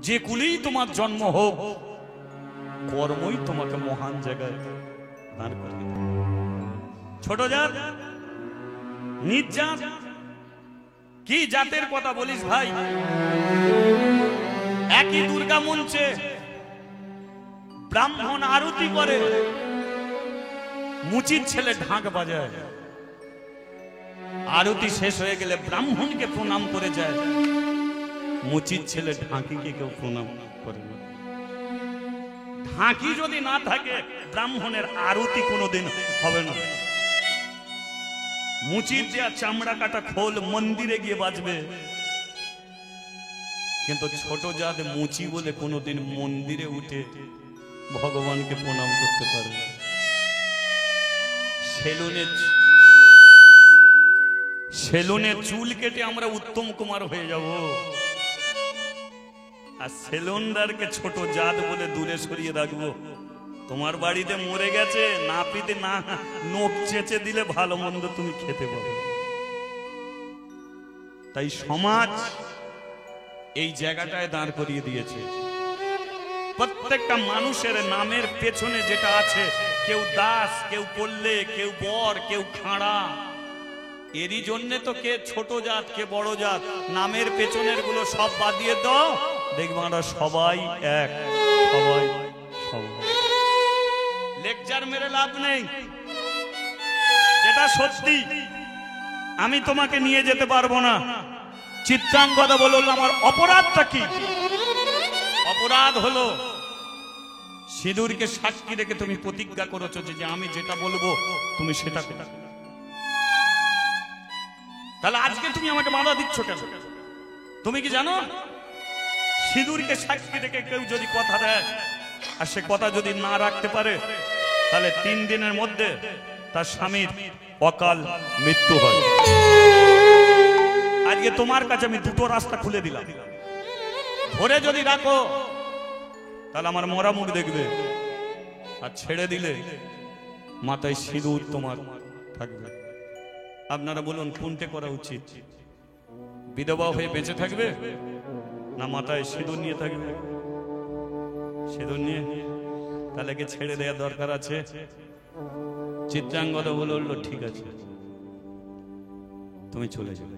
যে কুলেই তোমার জন্ম হোক, কর্মই তোমাকে মহান জায়গায় দাঁড় করিয়ে দেবে। ছোট জাত, নিজ জাত, কি জাতের কথা বলিস ভাই? একই দুর্গা মঞ্চে ব্রাহ্মণ আরতি করে, মুচির ছেলে ঢাক বাজায়, আরতি শেষ হয়ে গেলে ব্রাহ্মণকে প্রণাম করে যায়, মুচির ছেলে ঢাকিকে কেউ প্রণাম করে না। ঢাকি যদি না থাকে ব্রাহ্মণের আরতি কোনোদিন হবে না। মুচির যে চামড়া কাটা খোল মন্দিরে গিয়ে বাজবে, কিন্তু ছোট জাত মুচি বলে কোনোদিন মন্দিরে উঠে ভগবানকে প্রণাম করতে পারে। সেলুনে চুল কেটে আমরা উত্তম কুমার হয়ে যাব, আর সেলুনদারকে ছোট জাত বলে দূরে সরিয়ে রাখবো। তোমার বাড়িতে মরে গেছে, নাপিতে না নখ চেঁচে দিলে ভালো মন্দ তুমি খেতে পাবে। তাই সমাজ এই জায়গাটায় দাঁড় করিয়ে দিয়েছে। প্রত্যেকটা মানুষের নামের পেছনে যেটা আছে, কেউ দাস, কেউ পল্লে, কেউ বর, কেউ খাঁড়া, এরই জন্য তো কে ছোট জাত কে বড় জাত, নামের পেছনের গুলো সব বাদ দিয়ে দাও, দেখবো আমরা সবাই এক। সবাই সবাই লেকচার মেরে লাভ নেই, যেটা সত্যি আমি তোমাকে নিয়ে যেতে পারবো না। চিত্রাঙ্গদা বলল আমার অপরাধটা কি? অপরাধ হলো সিঁদুরকে সাক্ষী রেখে তুমি প্রতিজ্ঞা করেছো যে আমি যেটা বলবো তুমি সেটা করবে। তাহলে আজকে তুমি আমাকে বাধা দিচ্ছ কেন? তুমি কি জানো সিঁদুরকে সাক্ষী রেখে কেউ যদি কথা দেয় আর সে কথা যদি না রাখতে পারে, তাহলে 3 দিনের মধ্যে তার স্বামীর অকাল মৃত্যু হয়। আজকে তোমার কাছে আমি দুটো রাস্তা খুলে দিলাম, ধরে যদি রাখো তাহলে আমার মরা মুখ দেখবে, আর ছেড়ে দিলে মাথায় সিঁদুর তোমার থাকবে। আপনারা বলুন কোনটা করা উচিত? বিধবা হয়ে বেঁচে থাকবে না মাথায় সিঁদুর নিয়ে থাকবে? সিঁদুর নিয়ে, তাহলে কি ছেড়ে দেওয়া দরকার আছে? চিত্রাঙ্গদা বলল ঠিক আছে, তুমি চলে চলে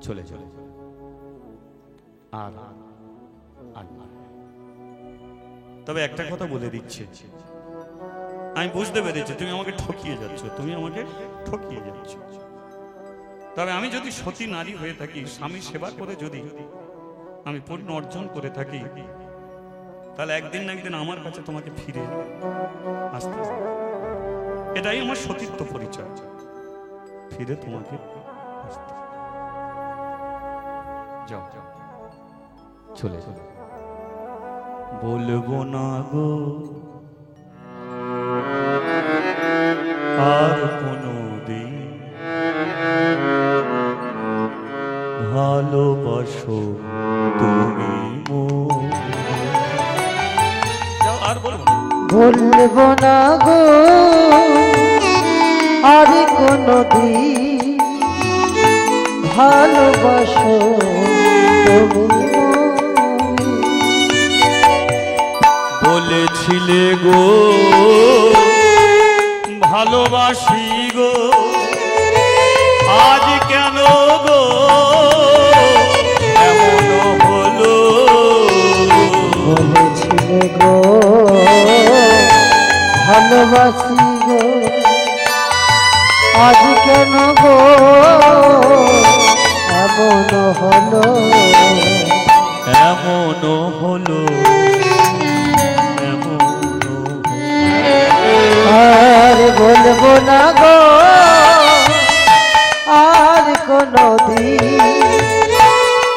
চলে চলে আর তবে একটা কথা বলে দিচ্ছি, আমি বুঝতে পেরেছি তুমি আমাকে ঠকিয়ে যাচ্ছ, তুমি আমাকে ঠকিয়ে যাচ্ছ। তবে আমি যদি সতী নারী হয়ে থাকি, স্বামী সেবা করে যদি আমি পূর্ণ অর্জন করে থাকি, তাহলে একদিন না একদিন আমার কাছে তোমাকে ফিরে আসতে হবে। এটাই আমার সতীত্ব পরিচয়, ফিরে তোমাকে আসতে। যাও যাও চলে চলে। বলবো না গো আর কোনো দিন ভালোবাসো তুমি আর বলবো না গো আর কোনো দিন ভালোবাসো তুমি। বলেছিলে গো ভালোবাসি গো, আজ কেন গো এমন হলো? বলেছিলে গো ভালোবাসি গো, আজ কেন গো এমন হলো? এমন হলো আর বলবো না গো আর কোনো দিন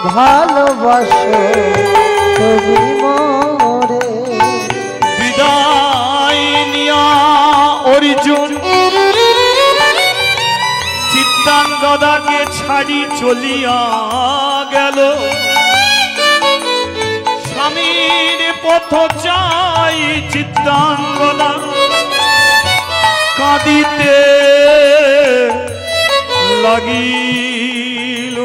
ভালোবাসো তুমি মোরে। বিদায় নিয়া অর্জুন চিত্রাঙ্গদাকে ছাড়ি চলিয়া গেল, স্বামীর পথ চাই চিত্রাঙ্গদা কাঁদিতে লাগিল।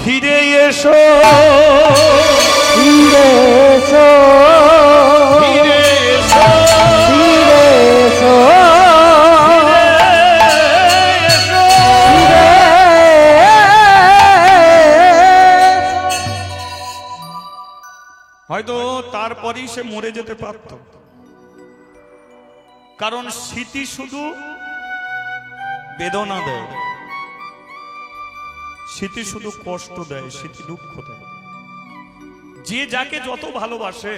ফিরে এসো ফিরে এসো ফিরে এসো ফিরে এসো হয়তো তারপরেই সে মরে যেতে পারত, কারণ স্মৃতি শুধু বেদনা দেয়, স্মৃতি শুধু কষ্ট দেয়, স্মৃতি দুঃখ দেয়। যে যাকে যত ভালোবাসে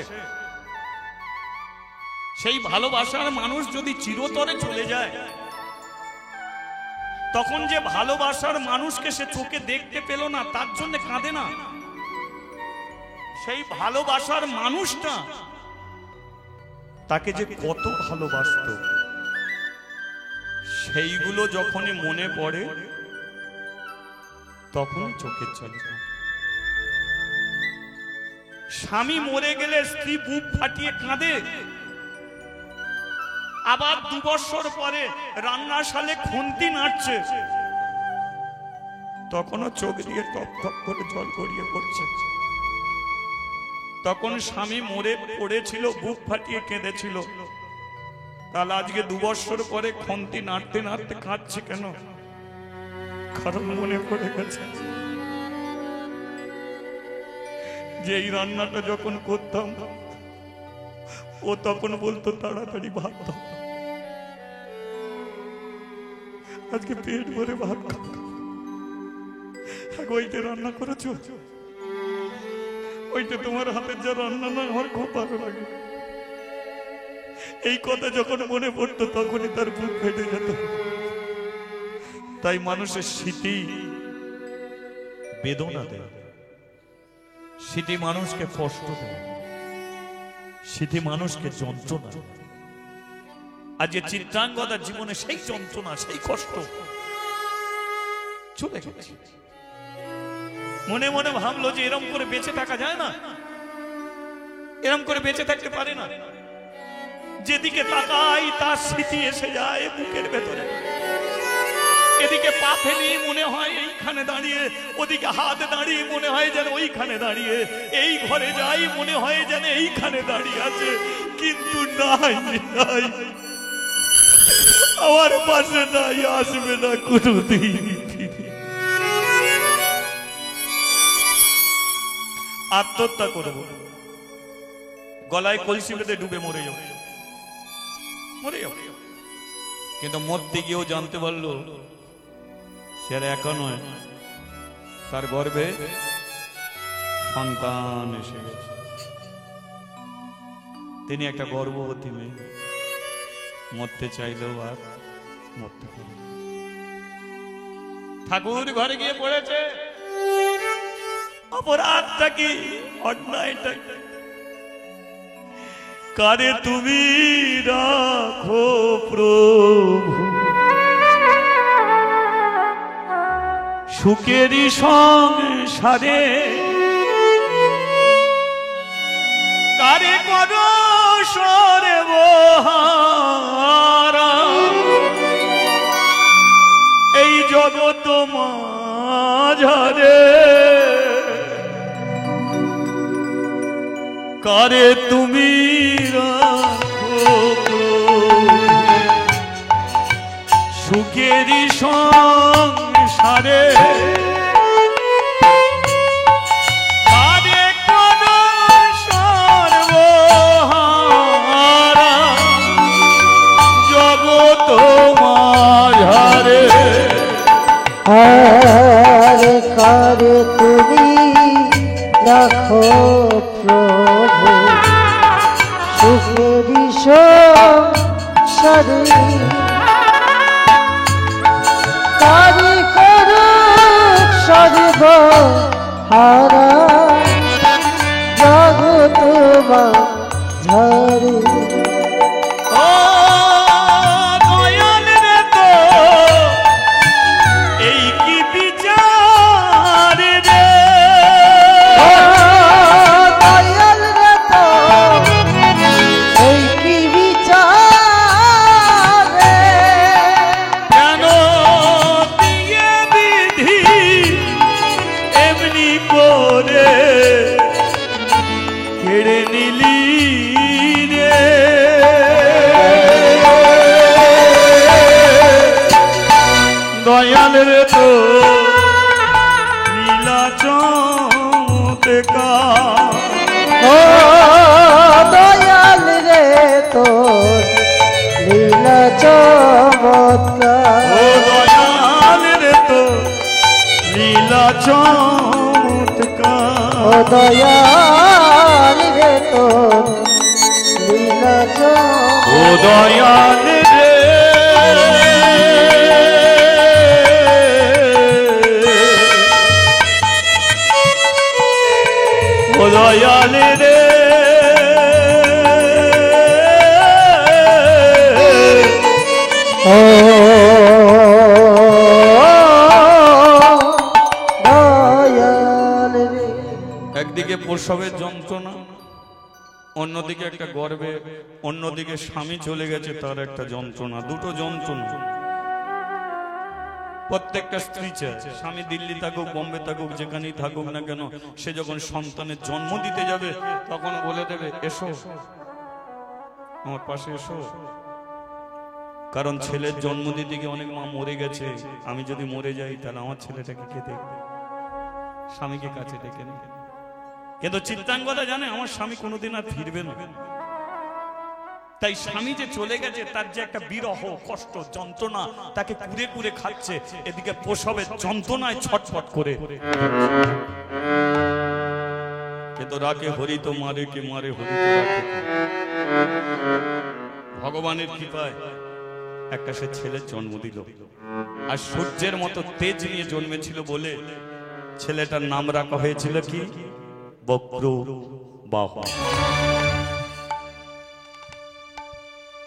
সেই ভালোবাসার মানুষ যদি চিরতরে চলে যায়, তখন যে ভালোবাসার মানুষকে সে চোখে দেখতে পেল না তার জন্য কাঁদে না। সেই ভালোবাসার মানুষটা তাকে যে কত ভালোবাসতো সেইগুলো যখনই মনে পড়ে তখনই চোখের জল। স্বামী মরে গেলে স্ত্রী বুক ফাটিয়ে কাঁদে, আবার 2 বছর পরে রান্নাশালে খুন্তি নাড়ছে, তখনও চোখ দিয়ে টপ টপ করে জল গড়িয়ে পড়ছে। তখন স্বামী মরে পড়েছিল, বুক ফাটিয়ে কেঁদেছিল, তাহলে আজকে 2 বছর পরে খুন্তি নাড়তে নাড়তে কাঁদছে কেন? কারণ মনে পড়ে গেছে যে এই রান্নাটা যখন করতাম ও তখন বলতো তাড়াতাড়ি ভাত দাও, আজকে পেট ভরে ভাত খাবো, ওইটা রান্না করেছো, ওইটা তোমার হাতের যা রান্না না আমার খুব ভালো লাগে। এই কথা যখন মনে পড়তো তখনই তার বুক ফেটে যেত। তাই মানুষের স্মৃতি বেদনা দেয়, স্মৃতি মানুষকে কষ্ট দেয়, স্মৃতি মানুষকে যন্ত্রণা দেয়। আজ যে চিত্রাঙ্গদার জীবনে সেই যন্ত্রণা, সেই কষ্ট চলে গেছে। মনে মনে ভাবলো যে এরম করে বেঁচে থাকা যায় না, এরম করে বেঁচে থাকতে পারে না। যেদিকে তাকাই তার স্মৃতি এসে যায় বুকের ভেতরে। এদিকে পা ফেলি মনে হয় এইখানে দাঁড়িয়ে, ওদিকে হাত দাঁড়িয়ে মনে হয় যেন ওইখানে দাঁড়িয়ে, এই ঘরে যাই মনে হয় যেন এইখানে দাঁড়িয়ে আছে, কিন্তু নাই নাই, আমার পাশে নাই, আসবে না কোনোদিন। আত্মহত্যা করবো, গলায় কলসি বেঁধে ডুবে মরে যাবো, মরে যাবো। কিন্তু মরতে গিয়েও জানতে পারলো সে আর একা নয়, তার গর্ভে সন্তান এসে গেছে। তিনি একটা গর্ভবতী মেয়ে, মরতে চাইলেও আর মরতে পারে। ঠাকুর ঘরে গিয়ে পড়েছে, অপরাধটা কি, অন্যায়টা কি? কারে তুমি রাখো প্রভু সুখেরই সংসারে, কারে করো সরে বহারা, এই জগৎ মাঝারে কারে তুমি রাখো সুখেরই সংসারে, কারে করো সর্বহারা, জগৎ মাঝারে আরে কারে তুমি রাখো প্রভু সুখেরই সংসারে, কারে করো সর্বহারা, জগৎ মাঝারে। ও দয়াল রে তো এই কি বিচার রে, দয়াল রে তো এই কি বিচার রে, কেন করে কেড়ে নিলি রে দয়াল রে তো লীলা চমৎকার ও দয়াল রে তোর লীলা চমৎকার ও দয়াল রে তো লীলা চমৎকার ও দয়াল রে তোর লীলা ও চমৎকার দয়াল রে ও দয়াল রে ও দয়াল রে একদিকে প্রসবের যন্ত্রণা, অন্যদিকে একটা গর্বে, অন্যদিকে স্বামী চলে গেছে তার একটা যন্ত্রণা, দুটো যন্ত্রণা। প্রত্যেকটা স্ত্রী চায় স্বামী দিল্লি থাকুক, বোম্বে থাকুক, যেখানেই থাকুক না কেন, সে যখন সন্তানের জন্ম দিতে যাবে তখন বলে দেবে এসো আমার পাশে এসো। কারণ ছেলের জন্ম দিতে গিয়ে অনেক মা মরে গেছে, আমি যদি মরে যাই তাহলে আমার ছেলেটাকে কে দেখবে, স্বামীকে কাছে ডেকে নেবে। কিন্তু চিত্রাঙ্গদা জানে আমার স্বামী কোনোদিন আর ফিরবে না, তাই স্বামী যে চলে গেছে তার যে একটা বিরহ, কষ্ট, যন্ত্রণা তাকে কুরে কুরে খাচ্ছে, এদিকে প্রসবের যন্ত্রণায় ছটফট করে। কিন্তু রাকে হরি তো মারে, কে মারে হরি তো রাকে। ভগবানের কৃপায় একটা সে ছেলের জন্ম দিল, আর সূর্যের মতো তেজ নিয়ে জন্মেছিল বলে ছেলেটার নাম রাখা হয়েছিল কি বক্রবাহন।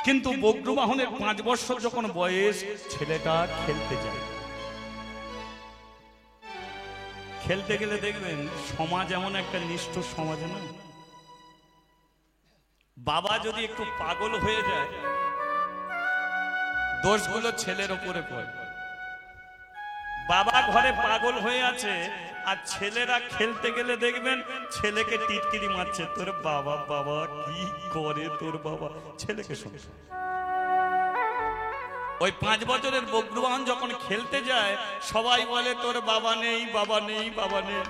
কিন্তু বক্রবাহনের 5 বছর যখন বয়স, ছেলেটা খেলতে যায়। খেলতে গেলে দেখবেন সমাজ এমন একটা নিষ্ঠুর সমাজ না, বাবা যদি একটু পাগল হয়ে যায় দোষগুলো ছেলের উপরে পড়ে। বাবা ঘরে পাগল হয়ে আছে আর ছেলেরা খেলতে গেলে দেখবেন ছেলেকে টিটকিরি মারছে, তোর বাবা বাবা কি করে তোর বাবা, ছেলেকে শুনে। ওই 5 বছরের বক্রবাহন যখন খেলতে যায় সবাই বলে তোর বাবা নেই, বাবা নেই, বাবা নেই,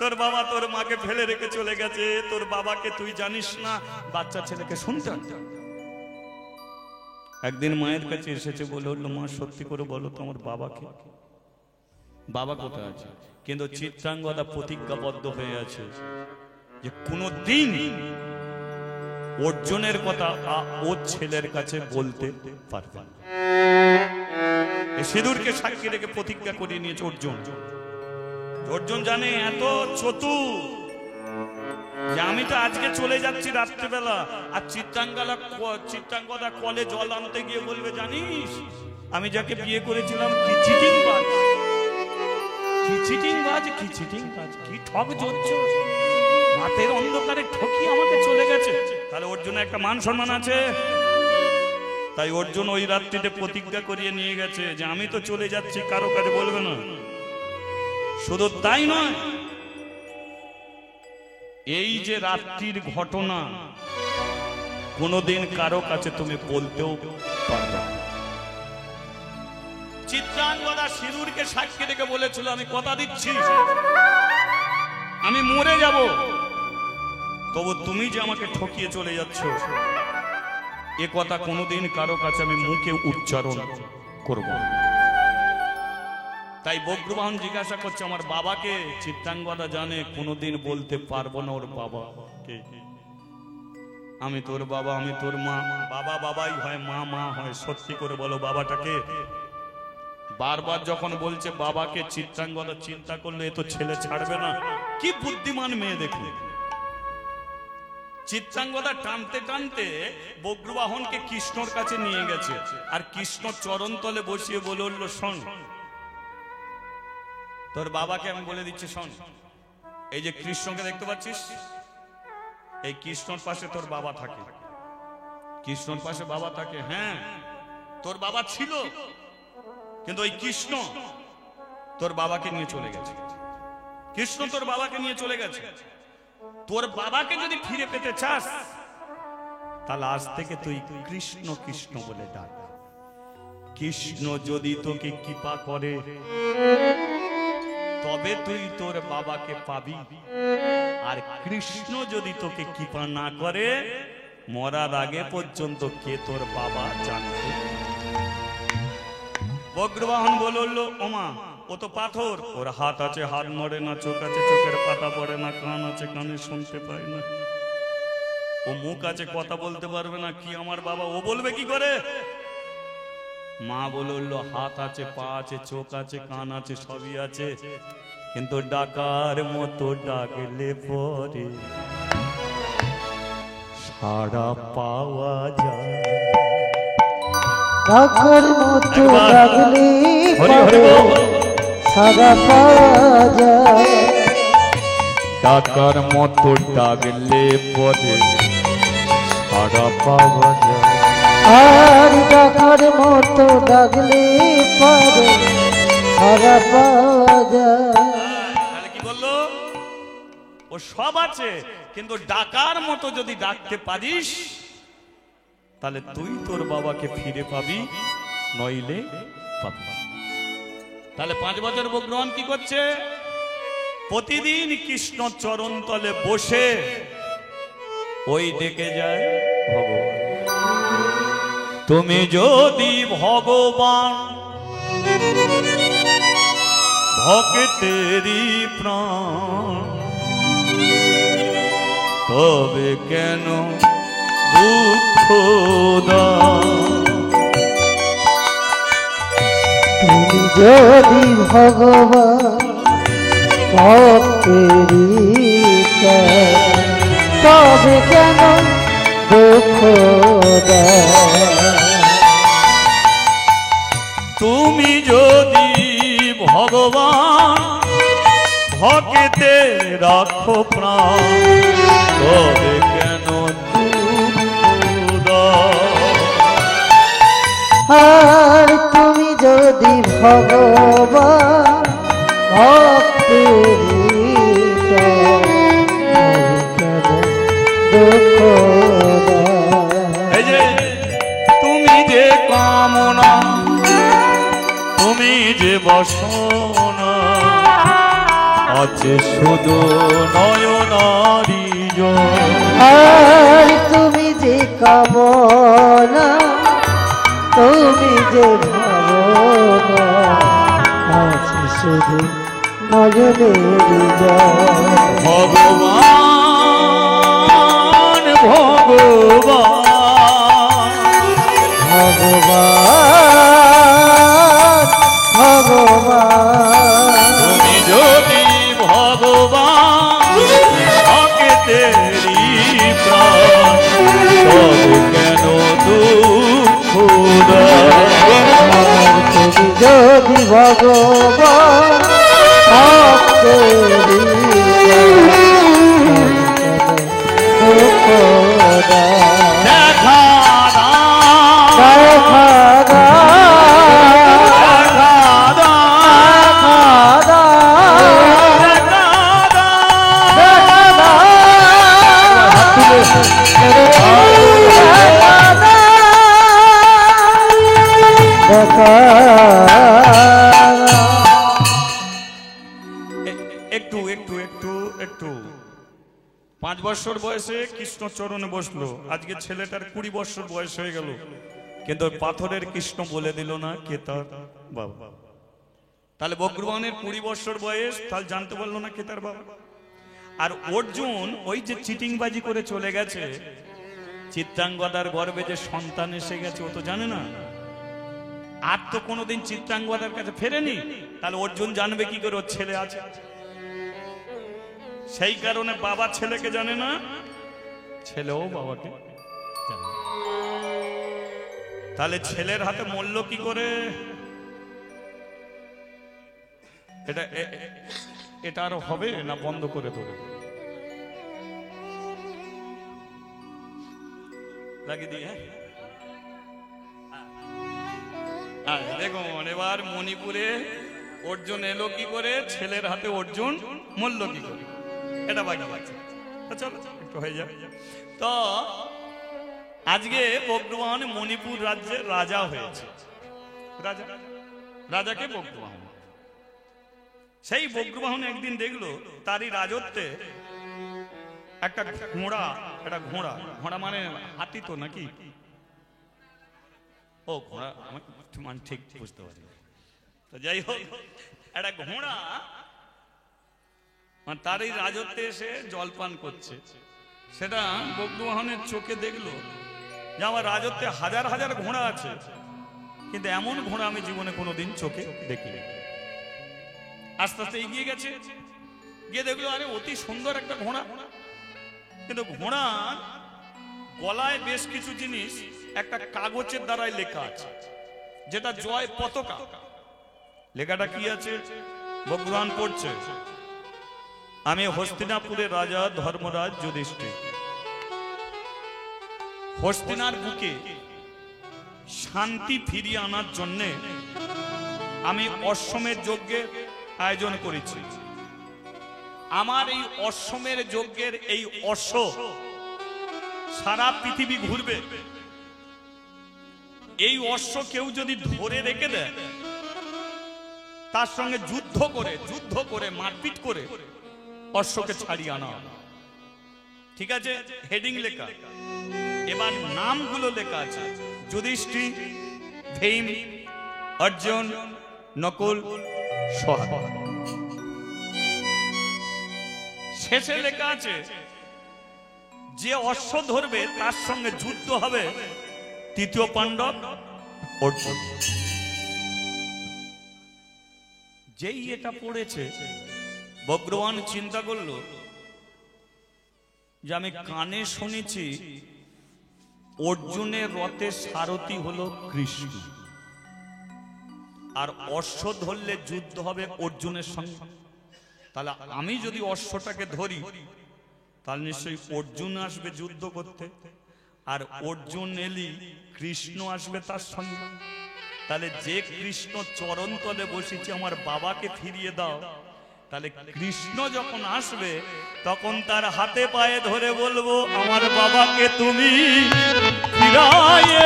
তোর বাবা তোর মাকে ফেলে রেখে চলে গেছে, তোর বাবাকে তুই জানিস না। বাচ্চা ছেলেকে শুনতেন। একদিন মায়ের কাছে এসেছে, বলে উঠলো মা সত্যি করে বলো তো আমার বাবাকে, বাবা কোথায় আছে? কিন্তু চিত্রাঙ্গদা প্রতিজ্ঞাবদ্ধ হয়ে আছে যে কোনদিন অর্জুনের কথা ওর ছেলের কাছে বলতে পারবে না। সিঁদুরকে সাক্ষী রেখে প্রতিজ্ঞা করিয়ে নিয়েছে অর্জুন। অর্জুন জানে এত চতুর যে আমি তো আজকে চলে যাচ্ছি রাত্রিবেলা, আর চিত্রাঙ্গদা কলে জল আনতে গিয়ে বলবে জানিস আমি যাকে বিয়ে করেছিলাম কি চিটিংবাজ, কি চিটিংবাজ, কি চিটিংবাজ, কি ঠক জোচ্ছ, রাতের অন্ধকারে ঠকি আমাকে চলে গেছে। তাহলে অর্জুনের একটা মান সম্মান আছে। তাই অর্জুন ওই রাত্রিতে প্রতিজ্ঞা করিয়ে নিয়ে গেছে যে আমি তো চলে যাচ্ছি, কারো কাছে বলবে না। শুধু তাই নয়, এই যে রাত্রির ঘটনা কোনোদিন কারো কাছে তুমি বলতেও পারবে না। চিত্রাঙ্গদা সিঁদুরকে সাক্ষী রেখে বলেছিল আমি কথা দিচ্ছি আমি মরে যাব, তবু তুমি যে আমাকে ঠকিয়ে চলে যাচ্ছ এ কথা কোনোদিন কারো কাছে আমি মুখে উচ্চারণ করব না। তাই বক্রবাহন জিজ্ঞাসা করছে আমার বাবাকে। চিত্রাঙ্গদা জানে কোনোদিন বলতে পারবো না ওর বাবাকে, আমি তোর বাবা, আমি তোর মা। বাবা বাবাই হয়, মা মা হয়। সত্যি করে বলো বাবাটাকে। বারবার যখন বলছে বাবাকে, চিত্রাঙ্গদা চিন্তা করলে এ তো ছেলে ছাড়বে না। কি বুদ্ধিমান মেয়ে দেখলে। চিত্রাঙ্গদা টানতে টানতে বক্রবাহনকে কৃষ্ণর কাছে নিয়ে গেছে, আর কৃষ্ণ চরণতলে বসিয়ে বলে উঠলো শোন তোর বাবাকে আমি বলে দিচ্ছি, শোন এই যে কৃষ্ণকে দেখতে পাচ্ছিস, এই কৃষ্ণর পাশে তোর বাবা থাকে। কৃষ্ণর পাশে বাবা থাকে? হ্যাঁ, তোর বাবা ছিল, কিন্তু ওই কৃষ্ণ তোর বাবাকে নিয়ে চলে গেছে। কৃষ্ণ তোর বাবাকে নিয়ে চলে গেছে। তোর বাবাকে যদি ফিরে পেতে চাস, তাহলে আজ থেকে তুই কৃষ্ণ কৃষ্ণ বলে ডাক। কৃষ্ণ যদি তোকে কৃপা করে, তবে তুই তোর বাবাকে পাবি। আর কৃষ্ণ যদি তোকে কৃপা না করে, মরার আগে পর্যন্ত কে তোর বাবা জানবে। বজ্রবাহন বলল, ওমা ও তো পাথর, ওর হাত আছে হাত নড়ে না, চোখ আছে চোখের পাতা পড়ে না, কান আছে কানে শুনতে পায় না, ও মুখ আছে কথা বলতে পারবে না, কি আমার বাবা ও বলবে কি করে? মা বলল, হাত আছে পা আছে চোখ আছে কান আছে সবই আছে, কিন্তু ডাকার মতো ডাকলে পরে সাড়া পাওয়া যায়। ডাকার মতো ডাকলে হরি হরি বল। সারা পাওয়া যায়। ডাকার মতো ডাকলে পরে সাড়া পাওয়া যায়। আর ডাকার মতো ডাকলে পরে সারা পাওয়া যায়। তাহলে কি বললো? ও সব আছে, কিন্তু ডাকার মতো যদি ডাকতে পারিস, তাহলে তুই তোর বাবাকে ফিরে পাবি, নইলে পাবি না। তাহলে 5 বছর বগ্রহণ কি করছে? প্রতিদিন কৃষ্ণ চরণ তলে বসে ওই ডেকে যায়, ভগবান তুমি যদি ভগবান ভক্তেরি প্রাণ, তবে কেন দুঃখ দাও? তুমি যদি ভগবান ভক্তেরি প্রাণ, তবে কেন দুঃখ দাও? তুমি যদি ভগবান ভক্তে রাখো প্রাণ, তবে কেন দুঃখ দাও? আর তুমি যদি ভগবান ভক্তেরি প্রাণ, তবে কেন দুঃখ দাও? এই যে তুমি যে কামনা, তুমি যে বাসনা, আছে শুধু নয়নারি জল। আর তুমি যে কামনা, তুমি যে ভাবনা, আছে শুধু নয়নের জল। ভগবান ভগবান ভগবান ভগবান, তুমি যদি ভগবান ভক্তেরি প্রাণ, তবে কেন দুঃখ দাও? তুমি যদি ভগবান ভক্তেরি প্রাণ, দুঃখ দাও। দেখা দাও, দেখা দাও, দেখা দাও, দেখা দাও, দেখা দাও। একটু একটু একটু একটু 5 বছর বয়সে কৃষ্ণ চরণে বসলো, আজকে ছেলেটার 20 বছর বয়স হয়ে গেল, কিন্তু পাথরের কৃষ্ণ বলে দিল না কে তার বাবা। তাহলে বজ্রবাহনের 20 বছর বয়স, তাহলে জানতে পারলো না কে তার বাবা। আর অর্জুন ওই যে চিটিংবাজি করে চলে গেছে, চিত্রাঙ্গদার গর্ভে যে সন্তান এসে গেছে ও তো জানে না, আর তো কোনোদিন চিত্রাঙ্গদার কাছে ফেরেনি, তাহলে অর্জুন জানবে কি করে ওর ছেলে আছে? সেই কারণে বাবা ছেলেকে জানে না, ছেলেও বাবাকে জানে না। তাহলে ছেলের হাতে মরল কি করে? এটা আরো হবে না বন্ধ করে দেবে? লাগিয়ে দিই। হ্যাঁ দেখুন, এবার মণিপুরে অর্জুন এলো কি করে, ছেলের হাতে অর্জুন মূল্য কি করে, এটা বাকি আছে। চলো একটু হয়ে যাবে। তো আজকে বগ্রবাহন মণিপুর রাজ্যের রাজা হয়েছে। রাজাকে বগ্রবাহন। সেই বগ্রবাহন একদিন দেখলো তারই রাজত্বে একটা ঘোড়া, ঘোড়া মানে হাতি তো নাকি? ও ঘোড়া, মানে ঠিক বুঝতে পারি। তো যাই হোক, একটা ঘোড়া মানে তারই রাজত্বে এসে জলপান করছে। সেটা বগ্রবাহনের চোখে দেখলো যে আমার রাজত্বে হাজার হাজার ঘোড়া আছে, কিন্তু এমন ঘোড়া আমি জীবনে কোনোদিন চোখে দেখিনি। আস্তে আস্তে এগিয়ে গেছে, গিয়ে দেখলো আরে অতি সুন্দর একটা ঘোড়া, কিন্তু ঘোড়ার গলায় বেশ কিছু জিনিস একটা কাগজের দ্বারাই লেখা আছে, যেটা জয় পতাকা। লেখাটা কি আছে? বগ্রবাহন পড়ছে, আমি হস্তিনাপুরের রাজা ধর্মরাজ যুধিষ্ঠির হস্তিনার বুকে শান্তি ফিরিয়ে আনার জন্য আমি অশ্বমের যজ্ঞের আয়োজন করেছি। আমার এই অশ্বমের যজ্ঞের এই অশ্ব সারা পৃথিবী ঘুরবে। এই অশ্ব কেউ যদি ধরে রেখে দেয়, তার সঙ্গে যুদ্ধ করে মারপিট করে অশ্বকে ছাড়িয়ে আনা। ঠিক আছে, হেডিং লেখা। এবার নামগুলো লেখা আছে, যুধিষ্ঠির, ভীম, অর্জুন, নকুল, সহদেব। শেষে লেখা আছে যে অশ্ব ধরবে তার সঙ্গে যুদ্ধ হবে তৃতীয় পাণ্ডব অর্জুন। যেই এটা পড়েছে, বগ্রবাহন চিন্তা করলো যে আমি কানে শুনেছি অর্জুনের রথের সারথি হলো কৃষ্ণ, আর অশ্ব ধরলে যুদ্ধ হবে অর্জুনের সঙ্গে। তাহলে আমি যদি অশ্বটাকে ধরি, তাহলে নিশ্চয়ই অর্জুন আসবে যুদ্ধ করতে, আর অর্জুন এলি কৃষ্ণ আসবে তার সঙ্গে। তাহলে যে কৃষ্ণ চরণ তলে বসেছে আমার বাবাকে ফিরিয়ে দাও, তাহলে কৃষ্ণ যখন আসবে তখন তার হাতে পায়ে ধরে বলবো আমার বাবাকে তুমি ফিরায়ে,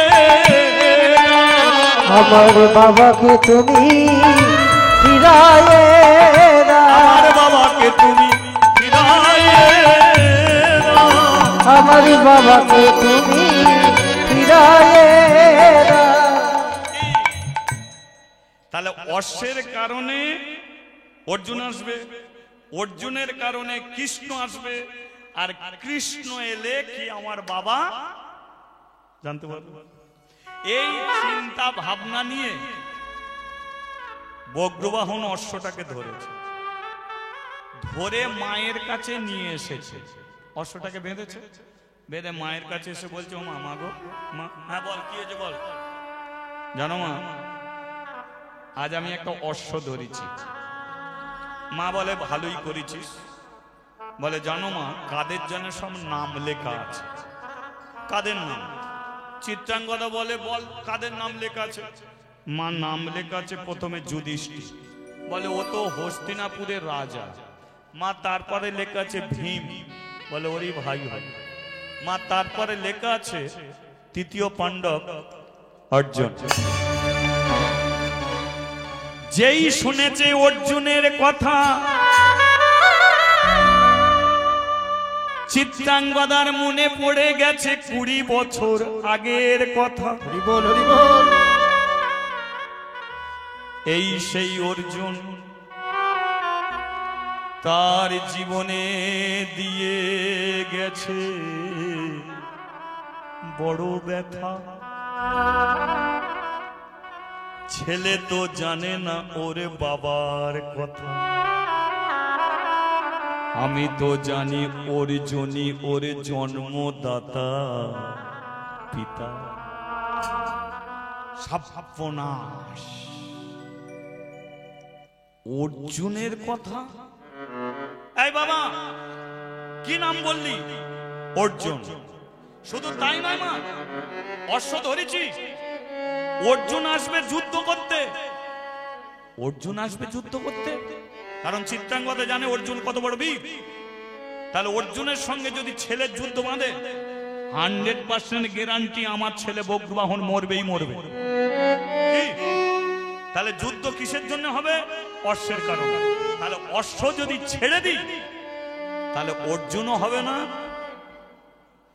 আমার বাবাকে তুমি ফিরায়ে দাও, আমার বাবাকে তুমি ফিরায়ে দাও, আমার বাবাকে তুমি ফিরায়ে দাও। তাহলে অশ্বের কারণে অর্জুন আসবে, অর্জুনের কারণে কৃষ্ণ আসবে, আর কৃষ্ণ এলে কি আমার বাবা জানতে পারবে। এই চিন্তা ভাবনা নিয়ে বগ্রবাহন অশ্বটাকে ধরেছে, ধরে মায়ের কাছে নিয়ে এসেছে। অশ্বটাকে বেঁধেছে, বেঁধে মায়ের কাছে এসে বলছে ও মা গো মা। হ্যাঁ বল, কি হয়েছে বল। জানো মা, আজ আমি একটা অশ্ব ধরেছি। মা বলে ভালোই করেছিস। বলে জানো মা, কাদের জন্য সব নাম লেখা আছে। কাদের নাম? চিত্রাঙ্গদা বলে বল কাদের নাম লেখা আছে। মা নাম লেখা আছে প্রথমে যুধিষ্ঠির, বলে ও তো হস্তিনাপুরের রাজা। মা তারপরে লেখা আছে ভীম, বলে ওরই ভাই ভাই। মা তারপরে লেখা আছে তৃতীয় পাণ্ডব অর্জুন। যেই শুনেছে অর্জুনের কথা, চিত্রাঙ্গদার মনে পড়ে গেছে 20 বছর আগের কথা। হরিবল হরিবল। এই সেই অর্জুন তার জীবনে দিয়ে গেছে বড় ব্যথা। ছেলে তো জানে না ওর বাবার কথা, আমি তো জানি অর্জুনই ওর জন্মদাতা পিতা। সর্বনাশ। অর্জুনের কথা। এই বাবা, কি নাম বললি? অর্জুন। শুধু তাই নয় মা, অশ্ব ধরেছি, অর্জুন আসবে যুদ্ধ করতে। অর্জুন আসবে যুদ্ধ করতে? কারণ চিত্রাঙ্গদা জানে অর্জুন কত বড় বীর। তাহলে অর্জুনের সঙ্গে যদি ছেলের যুদ্ধ বাঁধে, 100% গ্যারান্টি আমার ছেলে বজ্রবাহন মরবেই মরবে। তাহলে যুদ্ধ কিসের জন্য হবে? অশ্বের কারণে। তাহলে অশ্ব যদি ছেড়ে দিই, তাহলে অর্জুনও হবে না,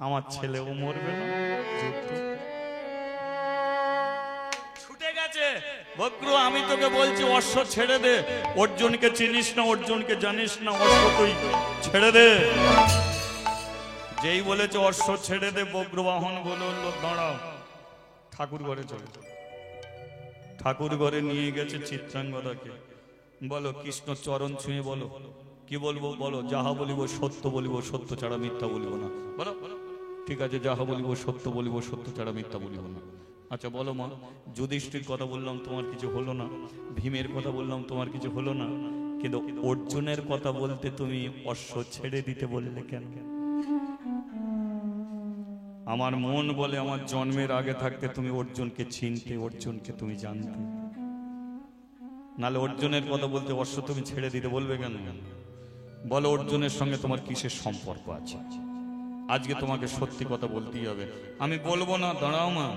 আমার ছেলেও মরবে না। যুদ্ধ ছুটে গেছে। বজ্র, আমি তোকে বলছি অশ্ব ছেড়ে দে। অর্জুনকে চিনিস না, অর্জুনকে জানিস না, অশ্ব তুই ছেড়ে দে। যেই বলেছে অশ্ব ছেড়ে দে, বজ্রবাহন বলে দাঁড়াও, ঠাকুর ঘরে চলে। ঠাকুর ঘরে নিয়ে গেছে চিত্রাঙ্গদাকে। বলো, কৃষ্ণ চরণ ছুঁয়ে বলো, কি বলবো বলো? যাহা বলিব সত্য বলিব, সত্য ছাড়া মিথ্যা বলিব না। বলো। ঠিক আছে, যাহা বলিব সত্য বলিব, সত্য ছাড়া মিথ্যা বলিব না। আচ্ছা বলো মা, যুধিষ্ঠির কথা বললাম তোমার কিছু হলো না, ভীমের কথা বললাম তোমার কিছু হলো না, কিন্তু অর্জুনের কথা বলতে তুমি অশ্ব ছেড়ে দিতে বললে কেন? আমার মন বলে আমার জন্মের আগে থাকতে তুমি অর্জুনকে চিনতে, অর্জুনকে তুমি জানতে। নালে অর্জুনের কথা বলতে অশ্ব তুমি ছেড়ে দিতে বলবে কেন? বলো, অর্জুনের সঙ্গে তোমার কিসের সম্পর্ক আছে? আজকে তোমাকে সত্যি কথা বলতেই হবে। আমি বলবো না, দাঁড়াও মা,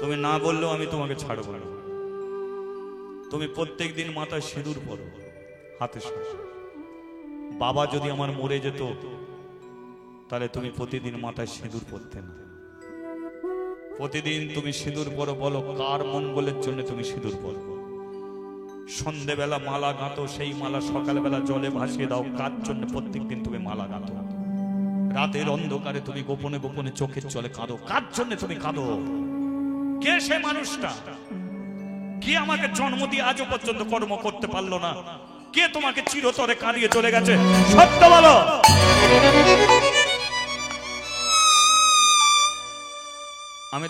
তুমি না বললেও আমি তোমাকে ছাড়বো না। তুমি প্রত্যেক দিন মাথায় সিঁদুর পরো, হাতে সাথে। বাবা যদি আমার মরে যেত, তাহলে তুমি প্রতিদিন মাথায় সিঁদুর পরতে না। প্রতিদিন তুমি সিঁদুর পরো। বলো, কার মঙ্গলের জন্য তুমি সিঁদুর পরো? সন্ধেবেলা মালা গাঁথো, সেই মালা সকালবেলা জলে ভাসিয়ে দাও। কার জন্য প্রত্যেকদিন তুমি মালা গাঁথো? রাতের অন্ধকারে তুমি গোপনে গোপনে চোখের জলে কাঁদো। কার জন্য তুমি কাঁদো? কে সে মানুষটা? কে আমাকে জন্ম দিয়ে আজও পর্যন্ত কর্ম করতে পারলো না? কে তোমাকে চিরতরে কাঁদিয়ে চলে গেছে? সত্য বলো। আমি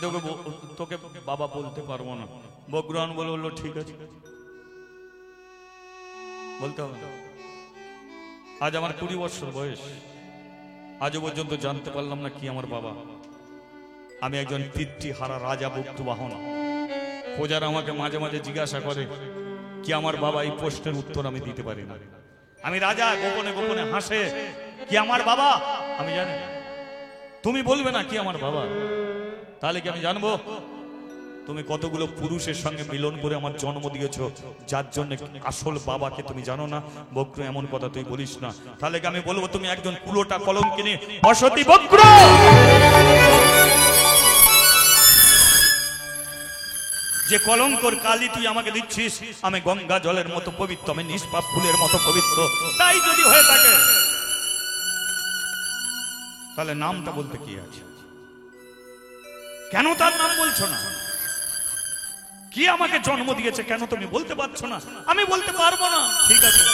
তোকে বাবা বলতে পারবো না। বগ্রহণ বললো ঠিক আছে, বলতে হবে। আজ আমার 20 বছর বয়স, আজও পর্যন্ত জানতে পারলাম না কি আমার বাবা। আমি একজন পিতৃহারা রাজা বজ্রবাহন। প্রজারা আমাকে মাঝে মাঝে জিজ্ঞাসা করে কি আমার বাবা, এই প্রশ্নের উত্তর আমি দিতে পারি না। আমি রাজা, গোপনে গোপনে হাসে কি আমার বাবা আমি জানি। তুমি বলবে না কি আমার বাবা, তাহলে কি আমি জানবো? তুমি কতগুলো পুরুষের সঙ্গে মিলন করে আমার জন্ম দিয়েছ, যার জন্য আসল বাবাকে তুমি জানো না। বক্র, এমন কথা তুই বলিস না। তাহলে কি আমি বলবো তুমি একজন কুলোটা কলঙ্কিনী বসতি বক্র? যে কলঙ্কর কালি তুই আমাকে দিচ্ছিস, আমি গঙ্গা জলের মতো পবিত্র, আমি নিষ্পাপ ফুলের মতো পবিত্র। তাই যদি হয়ে থাকে, তাহলে নামটা বলতে কি আছে? কেন তার নাম বলছো না? কি আমাকে জন্ম দিয়েছে কেন তুমি বলতে পারছো না? আমি বলতে পারবো না। ঠিক আছে,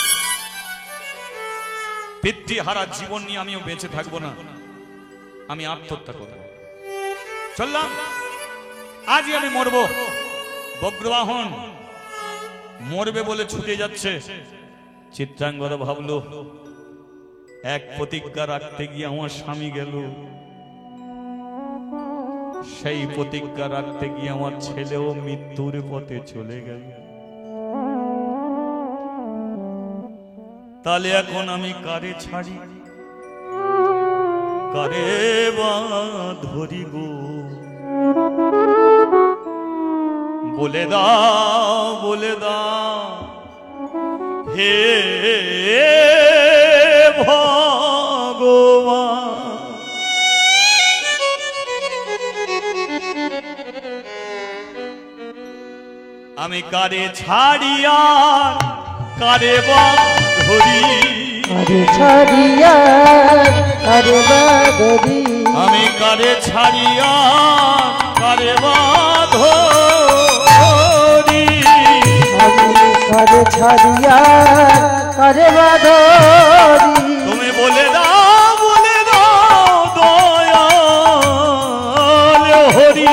পিতৃহারা জীবন নিয়ে আমিও বেঁচে থাকবো না, আমি আত্মহত্যা করব। চললাম, আজই আমি মরবো। বজ্রবাহন মরবে বলে ছুটে যাচ্ছে। চিত্রাঙ্গদা ভাবলো, এক প্রতিজ্ঞা রাখতে গিয়ে আমার স্বামী গেল, সেই প্রতিজ্ঞা রাখতে গিয়ে আমার ছেলেও মৃত্যুর পথে চলে গেল। তাহলে এখন আমি কারে ছাড়ি, কারে বা ধরি গো? বলে দাও, বলে দাও হে ভগবান। আমি কারে ছাড়িয়া কারে বা ধরি, কারে ছাড়িয়া কারে বা ধরি, আমি কারে ছাড়িয়া কারে বা ধরি, আমি কারে ছাড়িয়া কারে বা ধরি। তুমি বলে দাও দয়াল হরি।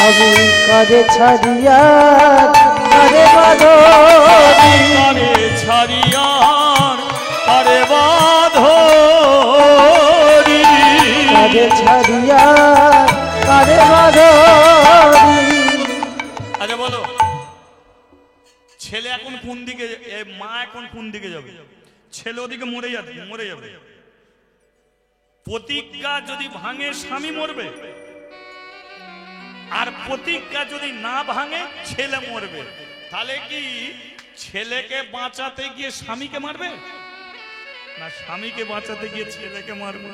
আমি কারে ছাড়িয়া কারে বা ধরি, কারে ছাড়িয়া কারে বা ধরি, কারে ছাড়িয়া কারে বা ধরি। আচ্ছা বলো, মা এখন কোন দিকে যাবে? ছেলে ওদিকে মরে যাবে। প্রতিজ্ঞা যদি ভাঙে স্বামী মরবে, আর প্রতিজ্ঞা যদি না ভাঙে ছেলে মরবে। তাহলে কি ছেলেকে বাঁচাতে গিয়ে স্বামীকে মারবে, না স্বামীকে বাঁচাতে গিয়ে ছেলেকে মারবে?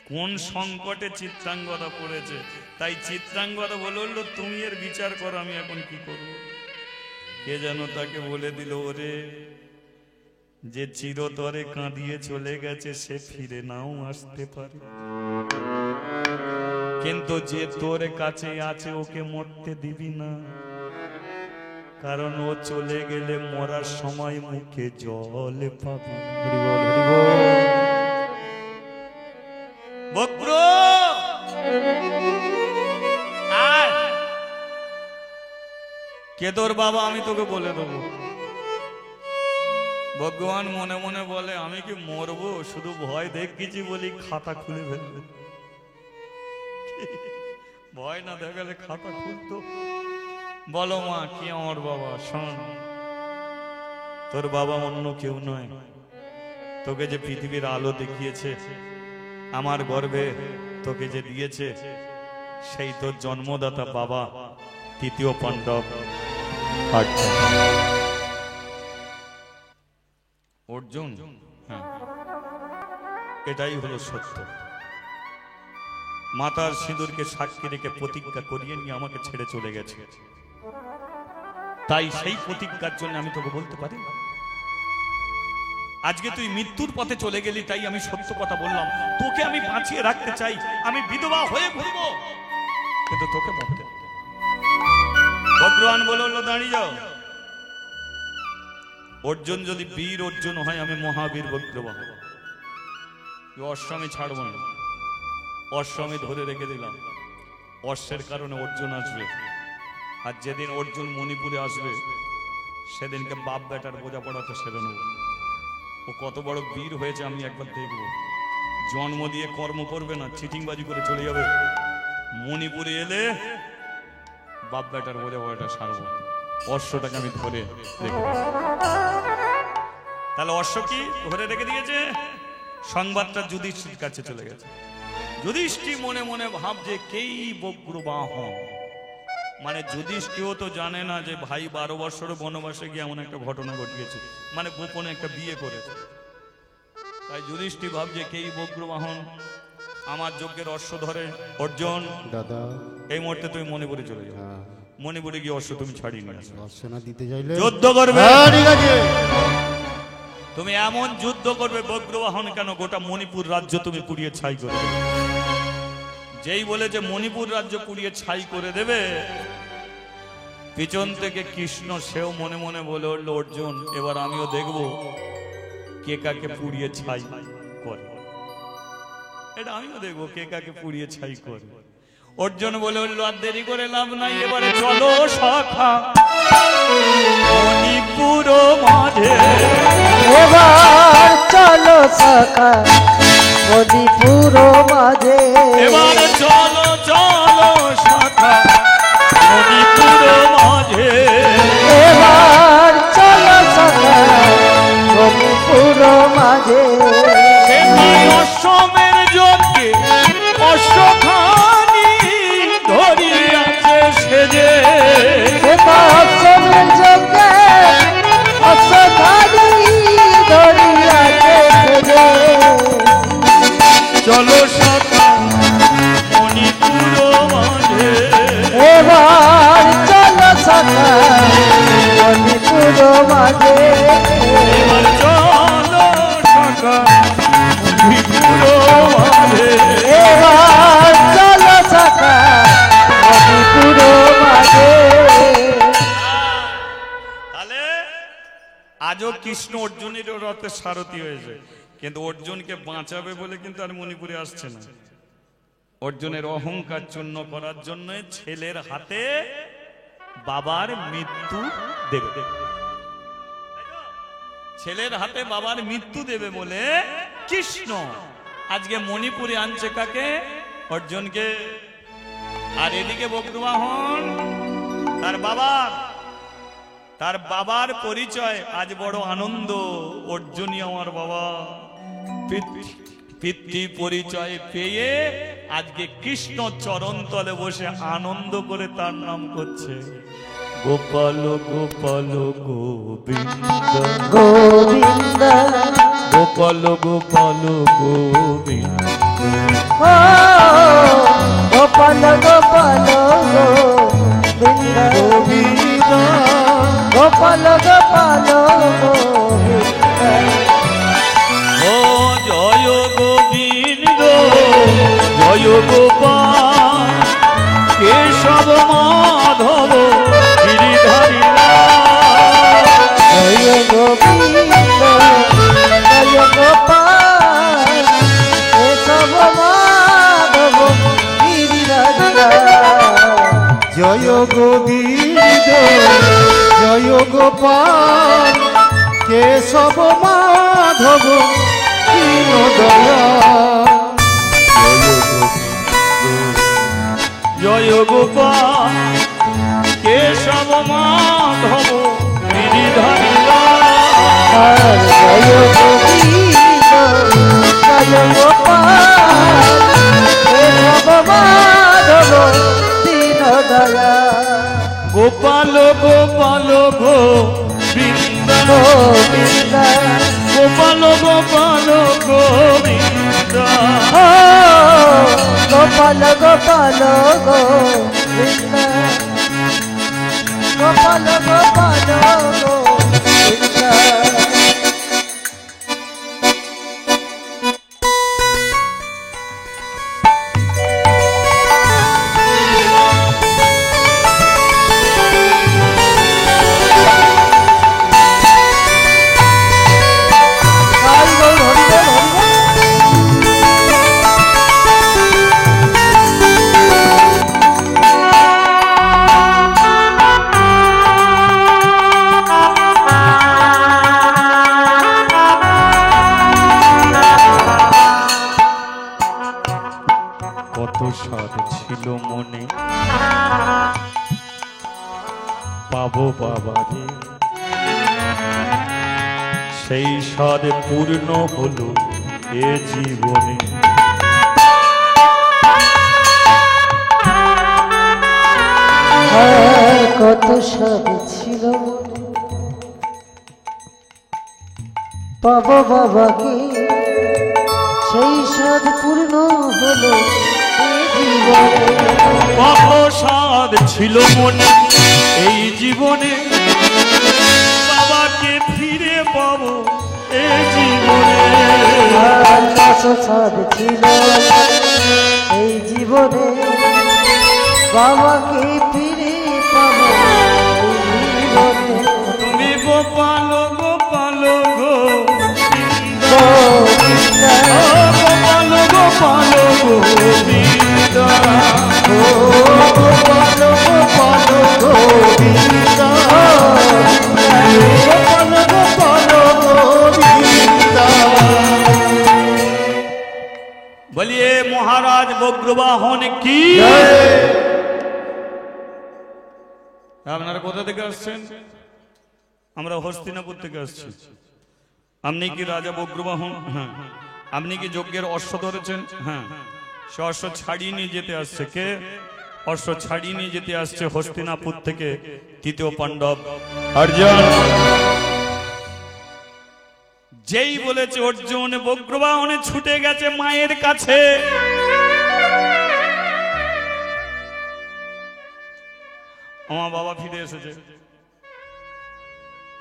কোন সংকটে চিত্রাঙ্গদা পড়েছে। তাই চিত্রাঙ্গদা বলল, তুমি এর বিচার করো, আমি এখন কি করব? কে যেন তাকে বলে দিল, ওরে যে চিরতরে কাঁদিয়ে চলে গেছে সে ফিরে নাও আসতে পারে, কিন্তু যে তোর কাছে আছে ওকে মরতে দিবি না, কারণ ও চলে গেলে মরার সময় মুখে জল পাবি। বক্র কে তোর বাবা, আমি তোকে বলে দেবো। ভগবান মনে মনে বলে, আমি কি মরবো? শুধু ভয় দেখিয়েছি বলি খাতা খুলে ফেলবে। ভয় না দেখালে খাতা খুলতো। বলো মা, কি আমার বাবা? শোন, তোর বাবা অন্য কেউ নয়। তোকে যে পৃথিবীর আলো দেখিয়েছে, আমার গর্ভে তোকে যে দিয়েছে, সেই তোর জন্মদাতা বাবা তৃতীয় পাণ্ডব অর্জুন। হ্যাঁ, এটাই হলো সত্য। মাতার সিঁদুরকে সাক্ষী রেখে প্রতিজ্ঞা করিয়ে নিয়ে আমাকে ছেড়ে চলে গেছে। তাই সেই প্রতিজ্ঞার জন্য আমি তোকে বলতে পারি, আজকে তুই মৃত্যুর পথে চলে গেলি, তাই আমি সত্য কথা বললাম। তোকে আমি বাঁচিয়ে রাখতে চাই, আমি বিধবা হয়ে ঘুরবো, কিন্তু তোকে মরতে। ভগবান বলল, দাঁড়িয়ে যাও। অর্জুন যদি বীর অর্জুন হয়, আমি মহাবীর বক্রবাহ। অশ্ব আমি ছাড়ব না, অশ্ব আমি ধরে রেখে দিলাম। অশ্বের কারণে অর্জুন আসবে, আর যেদিন অর্জুন মণিপুরে আসবে সেদিনকে বাপ বেটার বোঝাপড়াতে সেরে নেব। ও কত বড় বীর হয়েছে আমি একবার দেখব। জন্ম দিয়ে কর্ম করবে না, চিটিংবাজি করে চলে যাবে। মণিপুরে এলে বাপ বেটার বোঝাপড়াটা সারবো। অশ্বটাকে আমি ধরে রেখে দিয়েছি। তাহলে অশ্ব কি ধরে রেখে দিয়েছে? সংবাদটা যুধিষ্ঠির কাছে চলে গেছে। যুধিষ্ঠির মনে মনে ভাবছে, কেই বক্রবাহন। মানে যুধিষ্ঠিরও তো জানে না যে ভাই 12 বছর বনবাসে গিয়ে এমন একটা ঘটনা ঘটিয়েছে, মানে গোপনে একটা বিয়ে করেছে। তাই যুধিষ্ঠির ভাবছে, কেই বক্রবাহন আমার যজ্ঞের অশ্ব ধরে। অর্জুন দাদা, এই মুহূর্তে তুমি মণিপুরে চলে যাও। মণিপুরে গিয়ে অশ্ব তুমি ছাড়িয়ে নিয়ে আসো। অশ্ব না দিতে চাইলে যুদ্ধ করবে। ঠিক আছে, তুমি এমন যুদ্ধ করবে, বজ্রবাহন কেন, গোটা মণিপুর রাজ্য তুমি পুড়িয়ে ছাই করে দেবে। যেই বলে যে মণিপুর রাজ্য পুড়িয়ে ছাই করে দেবে, পিছন থেকে কৃষ্ণ সেও মনে মনে বলে উঠল, অর্জুন এবার আমিও দেখব কে কাকে পুড়িয়ে ছাই করে। এটা আমিও দেখবো কে কাকে পুড়িয়ে ছাই করে। অর্জুন বলে উঠল, আর দেরি করে লাভ নাই, এবারে চলো সখা মণিপুর মাঝে। এবার চলো সখা মণিপুর মাঝে। এবার চলো চলো সখা মণিপুর মাঝে। এবার চলো সখা মণিপুর মাঝে। সেখানে অশ্বমের যজ্ঞে অশ্বখানি ধরিয়াছে সেজে। অশ্বমের যজ্ঞে অশ্বখানি ধরিয়াছে সেজে। চলো সখা মণিপুর মাঝে। এবার চলো সখা মণিপুর মাঝে। এবার চলো সখা মণিপুর মাঝে। এবার চলো সখা মণিপুর মাঝে। তাহলে আজও কৃষ্ণ অর্জুনের রথে সারথি হয়েছে, কিন্তু অর্জুনকে বাঁচাবে বলে কিন্তু আর মণিপুরে আসছে না। অর্জুনের অহংকার চূর্ণ করার জন্য ছেলের হাতে বাবার মৃত্যু দেবে। ছেলের হাতে বাবার মৃত্যু দেবে বলে কৃষ্ণ আজকে মণিপুরে আনছে কাকে? অর্জুনকে। আর এদিকে বক্রবাহন তার বাবা তার বাবার পরিচয় আজ বড় আনন্দ অর্জুনই আমার বাবা। পিতৃ পরিচয় পেয়ে আজকে কৃষ্ণ চরণ তলে বসে আনন্দ করে তার নাম করছে গোপাল গোপাল গোবিন্দ গোবিন্দ গোপাল গোপাল গোবিন্দ ও গোপাল গোপাল গোবিন্দ গোবিন্দ গোপাল গোপাল গোবিন্দ ও জয় গোবিন্দ জয় গোপাল কেশব মাধব গিরিধারী জয় গোবিন্দ জয় গোপাল কেশব মাধব গিরিধারী জয় গোবিন্দ জয় গোপাল কেশব মাধব দীনদয়া জয় গোপাল কেশব মাধব গিরিধারী জয় গোবিন্দ জয় গোপাল কেশব মাধব দীনদয়া গোপাল গোপাল গোবিন্দ গোবিন্দ গোপাল গোপাল গোবিন্দ ও গোপাল গোপাল গোবিন্দ গোপাল গোপাল গোবিন্দ কত স্বাদ ছিল মনে পাবো বাবারে, সেই স্বাদ পূর্ণ হলো এ জীবনে। কত সব ছিল পাবো বাবাকে, সেই স্বাদ পূর্ণ হলো এই জীবনে। কত স্বাদ ছিল মনে এই জীবনে, বাবাকে ফিরে পাবো এ জীবনে। কত স্বাদ ছিল এই জীবনে, বাবাকে ফিরে পাবো এই জীবনে। তুমি গোপাল গোপাল গোবিন্দ, গোবিন্দ গোপাল গোপাল গোবিন্দ, গোপাল গোপাল গোবিন্দ, গোপাল গোপাল গোবিন্দ। বলিয়ে মহারাজ বজ্রবাহন কি। আপনারা কোথা থেকে আসছেন? আমরা হস্তিনাপুর থেকে আসছি। আপনি কি রাজা বজ্রবাহন? হ্যাঁ। আপনি কি যজ্ঞের অশ্ব ধরেছেন? হ্যাঁ। সে অশ্ব ছাড়িয়ে নিয়ে যেতে আসছে কে? অশ্ব ছাড়িয়ে নিয়ে যেতে আসছে হস্তিনাপুর থেকে তৃতীয় পাণ্ডব অর্জুন। যেই বলেছে অর্জুন, বজ্রবাহনে ছুটে গেছে মায়ের কাছে। আমার বাবা ফিরে এসেছে,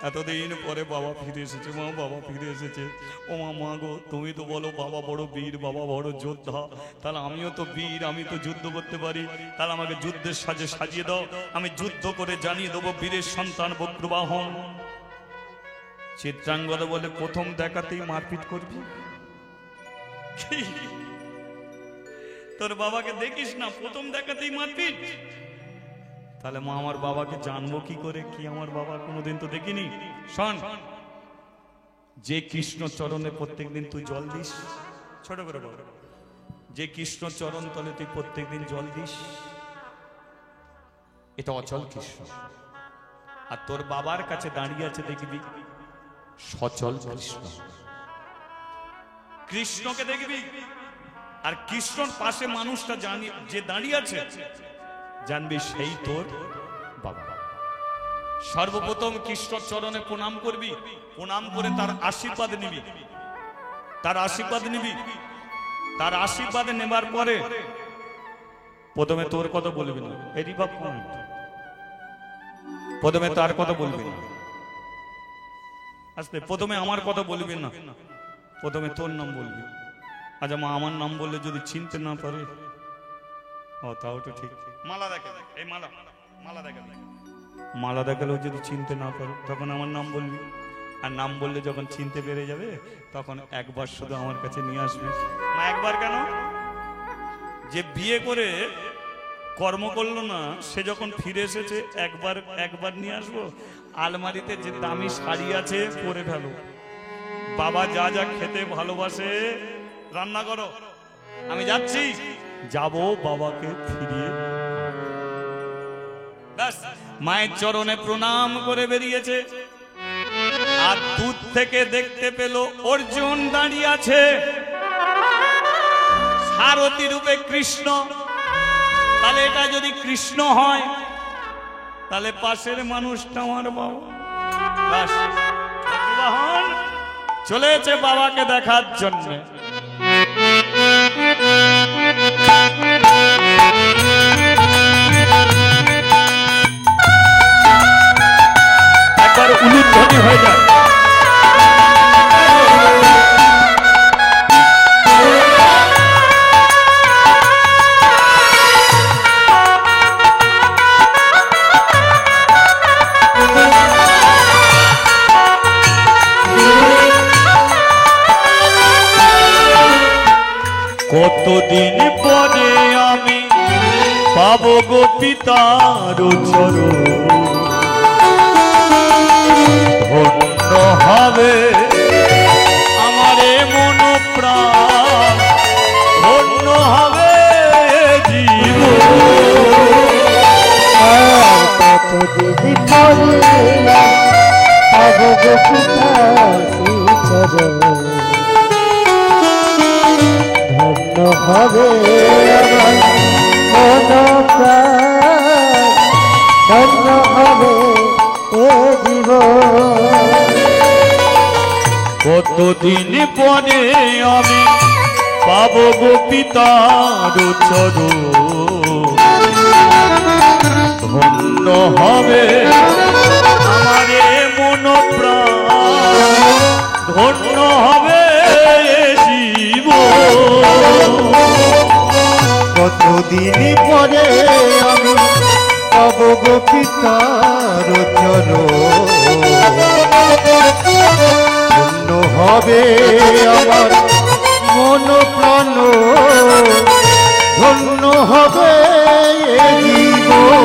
এতদিন পরে বাবা ফিরে এসেছে। মা, বাবা ফিরে এসেছে। ও মা, মা গো, তুমি তো বলো বাবা বড় বীর, বাবা বড় যোদ্ধা, তাহলে আমিও তো বীর, আমি তো যুদ্ধ করতে পারি, তাহলে আমাকে যুদ্ধের সাজে সাজিয়ে দাও, আমি যুদ্ধ করে জানিয়ে দেবো বীরের সন্তান বজ্রবাহন। চিত্রাঙ্গদা বলে, প্রথম দেখাতেই মারপিট করবি? তোর বাবাকে দেখিস না, প্রথম দেখাতেই মারপিট? তাহলে মা, আমার বাবাকে জানবো কি করে? কি আমার বাবা কোনোদিন তো দেখিনি। শোন, যে কৃষ্ণ চরণে প্রত্যেকদিন তুই জল দিস, ছোট করে বল, যে কৃষ্ণ চরণ তলে তুই প্রত্যেকদিন জল দিস, এটা অচল কৃষ্ণ। আর তোর বাবার কাছে দাঁড়িয়ে আছে দেখবি সচল কৃষ্ণ। কৃষ্ণকে দেখবি, আর কৃষ্ণর পাশে মানুষটা যে দাঁড়িয়ে আছে জানবি সেই তোর বাবা। সর্বপ্রথম কৃষ্ণর চরণে প্রণাম করবি, প্রণাম করে তার আশীর্বাদ নিবি, তার আশীর্বাদ নিবি। তার আশীর্বাদ নেবার পরে প্রথমে তোর কথা বলবি না, এরই বাপ প্রথমে তার কথা বলবি না, আসতে প্রথমে আমার কথা বলবি না, প্রথমে তোর নাম বলবি। আচ্ছা মা, আমার নাম বললে যদি চিনতে না পারে, ও তাও তো ঠিক। মালা দেখে, এই মালা, মালা দেখে, মালা দেখালেও যদি চিনতে না পারে তখন আমার নাম বলবি। আর নাম বললে যখন চিনতে পেরে যাবে তখন একবার শুধু আমার কাছে নিয়ে আসবি। না একবার কেন, যে বিয়ে করে কর্ম করলো না সে যখন ফিরে এসেছে একবার নিয়ে আসবো। আলমারিতে যে দামি শাড়ি আছে পরে ফেলো, বাবা যা যা খেতে ভালোবাসে রান্না করো, আমি যাচ্ছি, যাব বাবাকে ফিরিয়ে। ব্যাস, মায়ের চরণে প্রণাম করে বেরিয়েছে। আর দূর থেকে দেখতে পেল অর্জুন দাঁড়িয়ে আছে, সারথী রূপে কৃষ্ণ। তাহলে এটা যদি কৃষ্ণ হয় তাহলে পাশের মানুষটা আমার বাবা। ব্যাস, চলেছে বাবাকে দেখার জন্য। একবার উলুধ্বনি হয়ে যায়। কতদিন পরে আমি পাবো গো পিতার চরণ, ধন্য হবে আমারে মন প্রাণ, ধন্য হবে জীবন। কতদিন পরে পাবো গো পিতার চরণ, ধন্য হবে আমার মন প্রাণ, ধন্য হবে এ জীবন। কতদিন পরে আমি পাবো গো পিতার চরণ, ধন্য হবে আমারে মন প্রাণ, ধন্য হবে কতদিন পরে আমি পাবো গো পিতার চরণ, ধন্য হবে আমার মন প্রাণ, ধন্য হবে জীবন।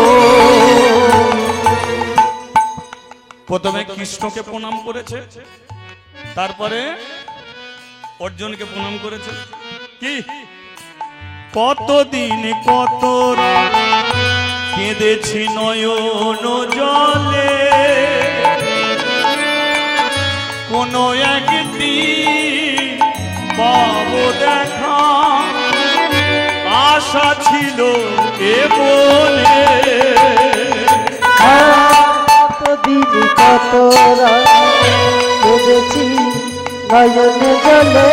প্রথমে কৃষ্ণকে প্রণাম করেছে, তারপরে অর্জুনকে প্রণাম করেছে। কি কতদিন কত কেঁদেছি নয়ন জলে, কোন একদিন পাবো দেখা, আশা ছিল এ বলে। কতদিন কত কেঁদেছি নয়ন জলে,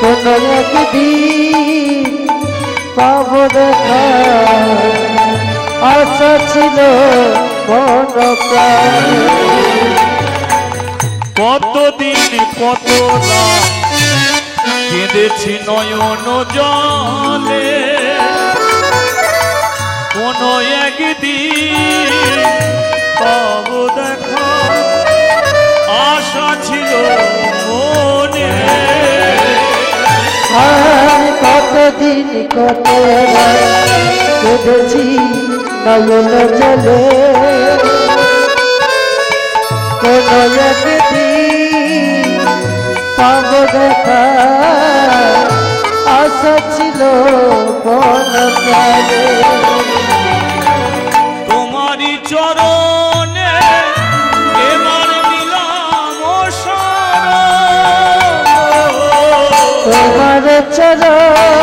কোন একদিন পাব দেখা, আশা ছিল মন প্রাণে। কতদিন কত কেঁদেছি নয়ন জলে, কোন একদিন পাব দেখা, আশা ছিল মনে। কতদিন কত কেঁদেছি নয়ন জলে, কোন একদিন পাব দেখা, আশা ছিল মন প্রাণে। চরণ